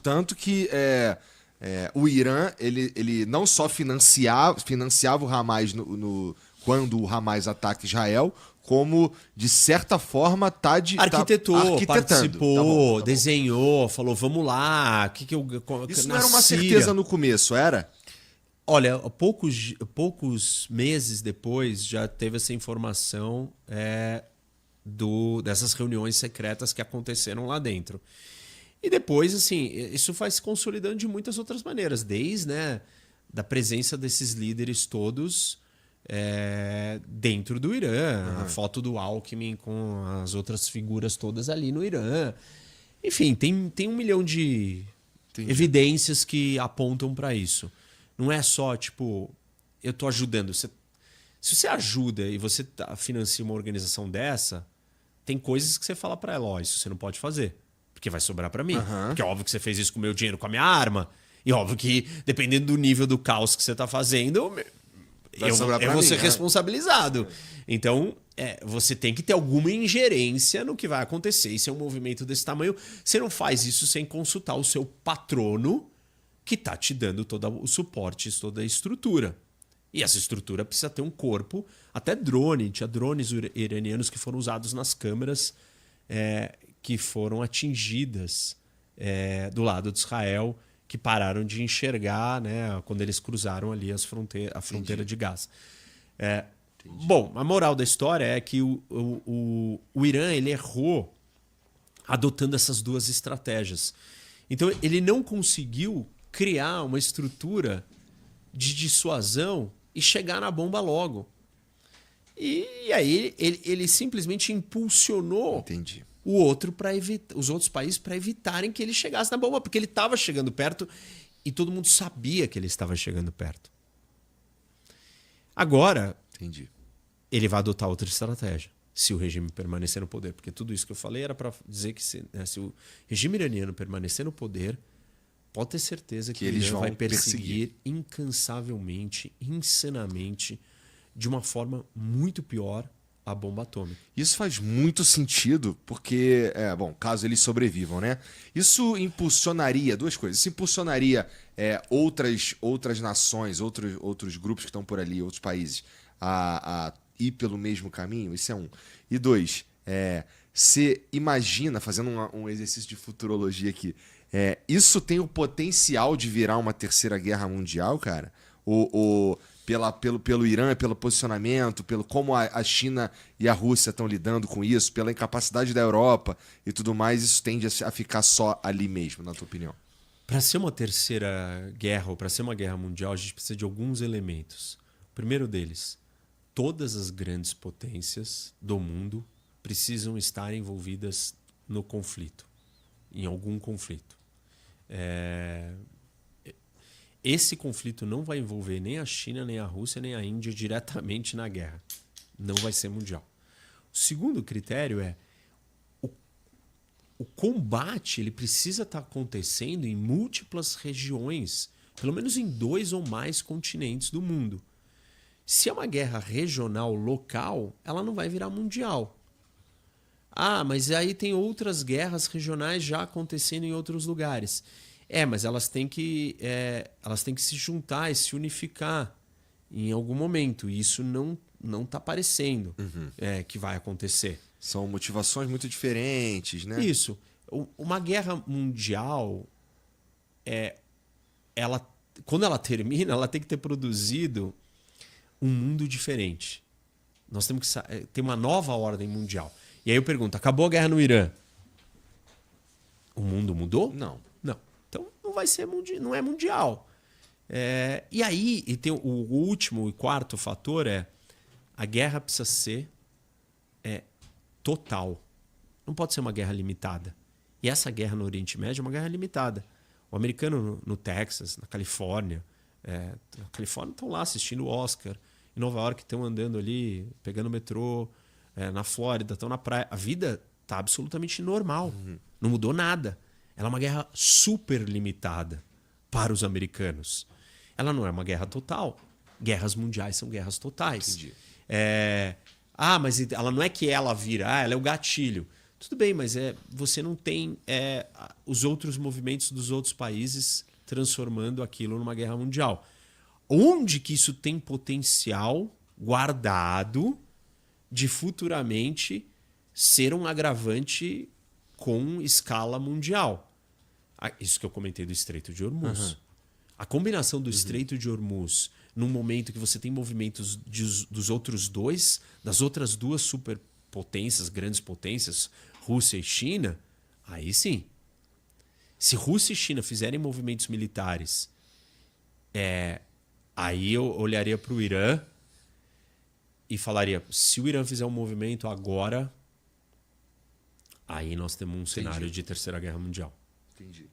Tanto que o Irã, ele não só financiava o Hamas quando o Hamas ataca Israel, como, de certa forma, Arquitetou, arquitetando. participou, Tá bom. desenhou, falou, vamos lá, Isso na não era uma Síria. certeza no começo, era? Olha, poucos meses depois já teve essa informação dessas reuniões secretas que aconteceram lá dentro. E depois, assim, isso vai se consolidando de muitas outras maneiras, desde, né, da presença desses líderes todos dentro do Irã, a foto do Alckmin com as outras figuras todas ali no Irã. Enfim, tem 1 milhão de evidências que apontam para isso. Não é só, tipo, eu tô ajudando. Se você ajuda e você financia uma organização dessa, tem coisas que você fala para ela, ó, isso você não pode fazer, porque vai sobrar para mim. Porque é óbvio que você fez isso com o meu dinheiro, com a minha arma. E óbvio que, dependendo do nível do caos que você tá fazendo, eu vou ser responsabilizado. Então, você tem que ter alguma ingerência no que vai acontecer. E se é um movimento desse tamanho, você não faz isso sem consultar o seu patrono, que está te dando todo o suporte, toda a estrutura. E essa estrutura precisa ter um corpo, até drone. Tinha drones iranianos que foram usados nas câmeras que foram atingidas do lado de Israel, que pararam de enxergar, né, quando eles cruzaram ali a fronteira de Gaza. Bom, a moral da história é que o Irã ele errou adotando essas duas estratégias. Então, ele não conseguiu criar uma estrutura de dissuasão e chegar na bomba logo. E aí ele simplesmente impulsionou os outros países para evitarem que ele chegasse na bomba, porque ele estava chegando perto e todo mundo sabia que ele estava chegando perto. Agora, ele vai adotar outra estratégia, se o regime permanecer no poder. Porque tudo isso que eu falei era para dizer que se o regime iraniano permanecer no poder, pode ter certeza que eles vão vai perseguir incansavelmente, insanamente, de uma forma muito pior, a bomba atômica. Isso faz muito sentido, porque, caso eles sobrevivam, né? Isso impulsionaria duas coisas. Isso impulsionaria outras nações, outros grupos que estão por ali, outros países, a ir pelo mesmo caminho. Isso é um. E dois, você imagina, fazendo um exercício de futurologia aqui, isso tem o potencial de virar uma terceira guerra mundial, cara? Pelo Irã, pelo posicionamento, pelo como a China e a Rússia estão lidando com isso, pela incapacidade da Europa e tudo mais, isso tende a ficar só ali mesmo, na tua opinião? Para ser uma terceira guerra ou para ser uma guerra mundial, a gente precisa de alguns elementos. O primeiro deles, todas as grandes potências do mundo precisam estar envolvidas no conflito, em algum conflito. Esse conflito não vai envolver nem a China, nem a Rússia, nem a Índia diretamente na guerra. Não vai ser mundial. O segundo critério é o combate ele precisa estar acontecendo em múltiplas regiões, pelo menos em 2 ou mais continentes do mundo. Se é uma guerra regional, local, ela não vai virar mundial. Ah, mas aí tem outras guerras regionais já acontecendo em outros lugares. Mas elas têm que se juntar e se unificar em algum momento. E isso não está parecendo que vai acontecer. São motivações muito diferentes, né? Isso. Uma guerra mundial, quando ela termina, ela tem que ter produzido um mundo diferente. Nós temos que ter uma nova ordem mundial. E aí eu pergunto, acabou a guerra no Irã? O mundo mudou? Não. Então não vai ser não é mundial. E aí tem o último e quarto fator a guerra precisa ser total. Não pode ser uma guerra limitada. E essa guerra no Oriente Médio é uma guerra limitada. O americano no Texas, na Califórnia, na Califórnia estão lá assistindo o Oscar. Em Nova York estão andando ali, pegando o metrô. Na Flórida estão na praia. A vida está absolutamente normal. Não mudou nada. Ela é uma guerra super limitada para os americanos. Ela não é uma guerra total. Guerras mundiais são guerras totais. Entendi. Mas ela não é que ela vira, ela é o gatilho. Tudo bem, mas você não tem os outros movimentos dos outros países transformando aquilo numa guerra mundial. Onde que isso tem potencial guardado de futuramente ser um agravante com escala mundial? Isso que eu comentei do Estreito de Hormuz. A combinação do Estreito de Hormuz num momento que você tem movimentos dos outros dois, das outras duas superpotências, grandes potências, Rússia e China, aí sim. Se Rússia e China fizerem movimentos militares, aí eu olharia para o Irã e falaria, se o Irã fizer um movimento agora, aí nós temos um cenário de Terceira Guerra Mundial. Entendi.